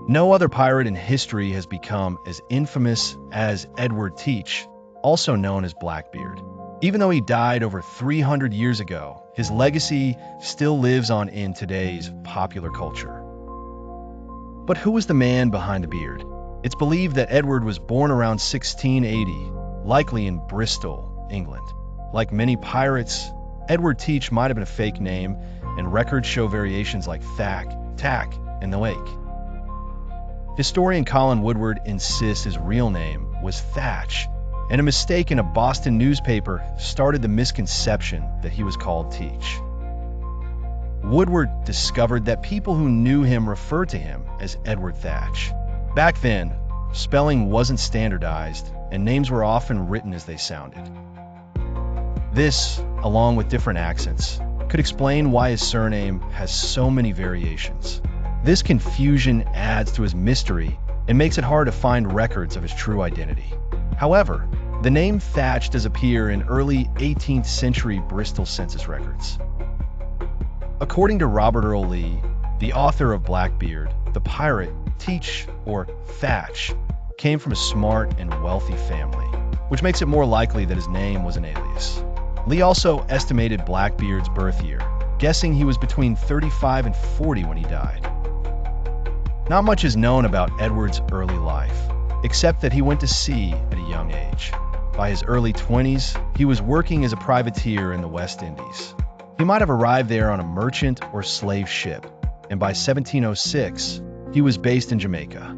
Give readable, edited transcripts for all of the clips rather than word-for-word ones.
No other pirate in history has become as infamous as Edward Teach, also known as Blackbeard. Even though he died over 300 years ago, his legacy still lives on in today's popular culture. But who was the man behind the beard? It's believed that Edward was born around 1680, likely in Bristol, England. Like many pirates, Edward Teach might have been a fake name, and records show variations like Thack, Tack, and the Lake. Historian Colin Woodward insists his real name was Thatch, and a mistake in a Boston newspaper started the misconception that he was called Teach. Woodward discovered that people who knew him referred to him as Edward Thatch. Back then, spelling wasn't standardized, and names were often written as they sounded. This, along with different accents, could explain why his surname has so many variations. This confusion adds to his mystery and makes it hard to find records of his true identity. However, the name Thatch does appear in early 18th century Bristol census records. According to Robert Earl Lee, the author of Blackbeard, the pirate Teach, or Thatch, came from a smart and wealthy family, which makes it more likely that his name was an alias. Lee also estimated Blackbeard's birth year, guessing he was between 35 and 40 when he died. Not much is known about Edward's early life, except that he went to sea at a young age. By his early 20s, he was working as a privateer in the West Indies. He might have arrived there on a merchant or slave ship, and by 1706, he was based in Jamaica.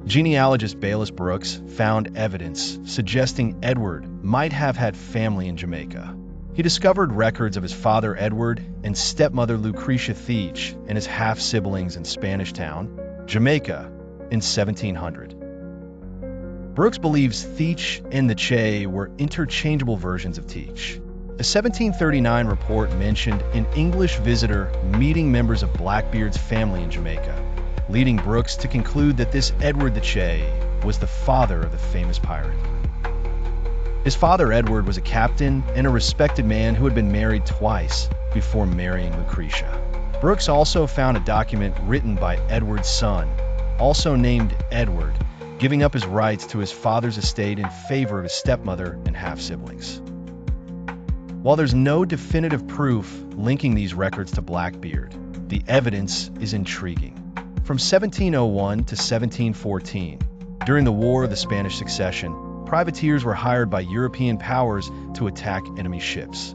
Genealogist Bayless Brooks found evidence suggesting Edward might have had family in Jamaica. He discovered records of his father Edward and stepmother Lucretia Theach and his half-siblings in Spanish Town, Jamaica, in 1700. Brooks believes Theach and the Che were interchangeable versions of Teach. A 1739 report mentioned an English visitor meeting members of Blackbeard's family in Jamaica, leading Brooks to conclude that this Edward the Che was the father of the famous pirate. His father Edward was a captain and a respected man who had been married twice before marrying Lucretia. Brooks also found a document written by Edward's son, also named Edward, giving up his rights to his father's estate in favor of his stepmother and half-siblings. While there's no definitive proof linking these records to Blackbeard, the evidence is intriguing. From 1701 to 1714, during the War of the Spanish Succession, privateers were hired by European powers to attack enemy ships.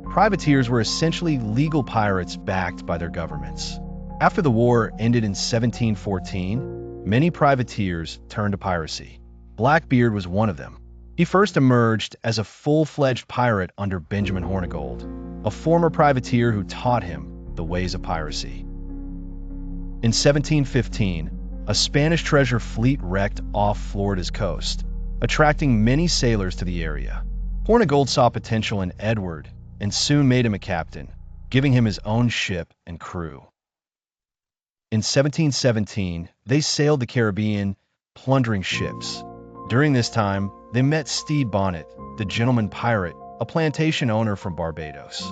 Privateers were essentially legal pirates backed by their governments. After the war ended in 1714, many privateers turned to piracy. Blackbeard was one of them. He first emerged as a full-fledged pirate under Benjamin Hornigold, a former privateer who taught him the ways of piracy. In 1715, a Spanish treasure fleet wrecked off Florida's coast, attracting many sailors to the area. Hornigold saw potential in Edward and soon made him a captain, giving him his own ship and crew. In 1717, they sailed the Caribbean, plundering ships. During this time, they met Stede Bonnet, the gentleman pirate, a plantation owner from Barbados.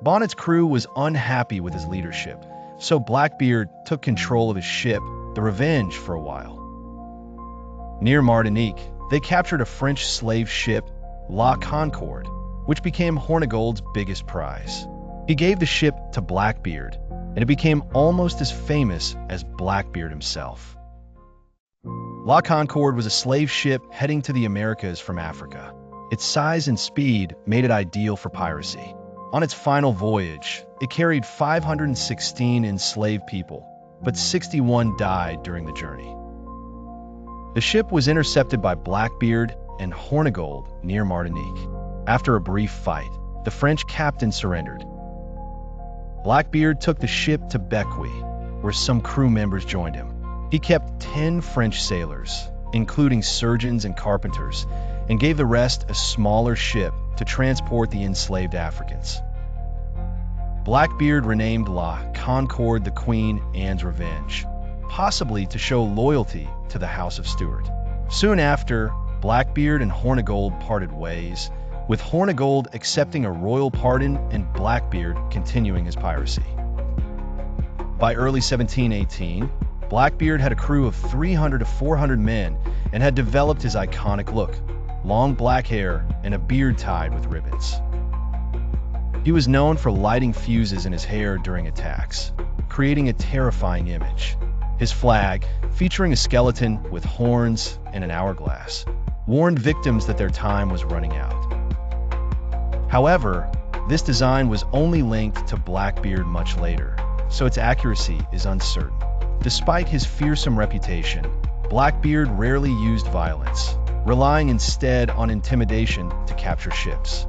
Bonnet's crew was unhappy with his leadership, so Blackbeard took control of his ship, the Revenge, for a while. Near Martinique, they captured a French slave ship, La Concorde, which became Hornigold's biggest prize. He gave the ship to Blackbeard, and it became almost as famous as Blackbeard himself. La Concorde was a slave ship heading to the Americas from Africa. Its size and speed made it ideal for piracy. On its final voyage, it carried 516 enslaved people, but 61 died during the journey. The ship was intercepted by Blackbeard and Hornigold near Martinique. After a brief fight, the French captain surrendered. Blackbeard took the ship to Bequia, where some crew members joined him. He kept 10 French sailors, including surgeons and carpenters, and gave the rest a smaller ship to transport the enslaved Africans. Blackbeard renamed La Concorde the Queen Anne's Revenge, possibly to show loyalty to the House of Stuart. Soon after, Blackbeard and Hornigold parted ways, with Hornigold accepting a royal pardon and Blackbeard continuing his piracy. By early 1718, Blackbeard had a crew of 300 to 400 men and had developed his iconic look, long black hair and a beard tied with ribbons. He was known for lighting fuses in his hair during attacks, creating a terrifying image. His flag, featuring a skeleton with horns and an hourglass, warned victims that their time was running out. However, this design was only linked to Blackbeard much later, so its accuracy is uncertain. Despite his fearsome reputation, Blackbeard rarely used violence, relying instead on intimidation to capture ships.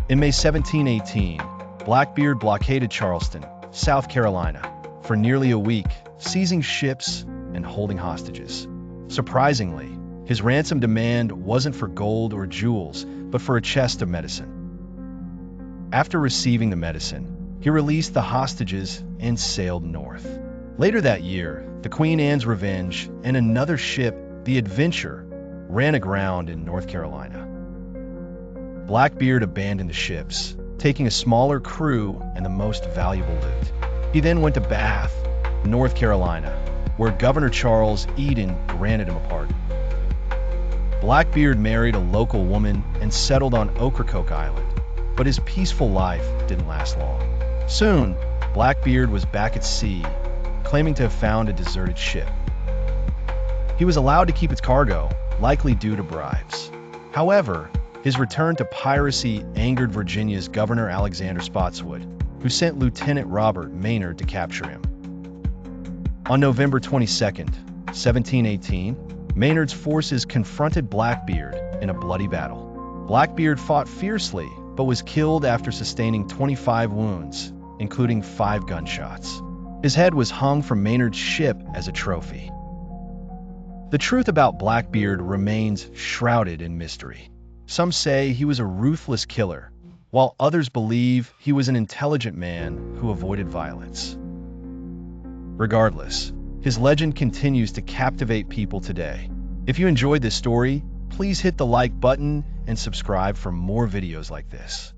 In May 1718, Blackbeard blockaded Charleston, South Carolina, for nearly a week, seizing ships and holding hostages. Surprisingly, his ransom demand wasn't for gold or jewels, but for a chest of medicine. After receiving the medicine, he released the hostages and sailed north. Later that year, the Queen Anne's Revenge and another ship, the Adventure, ran aground in North Carolina. Blackbeard abandoned the ships, taking a smaller crew and the most valuable loot. He then went to Bath, North Carolina, where Governor Charles Eden granted him a pardon. Blackbeard married a local woman and settled on Ocracoke Island, but his peaceful life didn't last long. Soon, Blackbeard was back at sea, claiming to have found a deserted ship. He was allowed to keep its cargo, likely due to bribes. However, his return to piracy angered Virginia's Governor Alexander Spotswood, who sent Lieutenant Robert Maynard to capture him. On November 22, 1718, Maynard's forces confronted Blackbeard in a bloody battle. Blackbeard fought fiercely, but was killed after sustaining 25 wounds, including 5 gunshots. His head was hung from Maynard's ship as a trophy. The truth about Blackbeard remains shrouded in mystery. Some say he was a ruthless killer, while others believe he was an intelligent man who avoided violence. Regardless, his legend continues to captivate people today. If you enjoyed this story, please hit the like button and subscribe for more videos like this.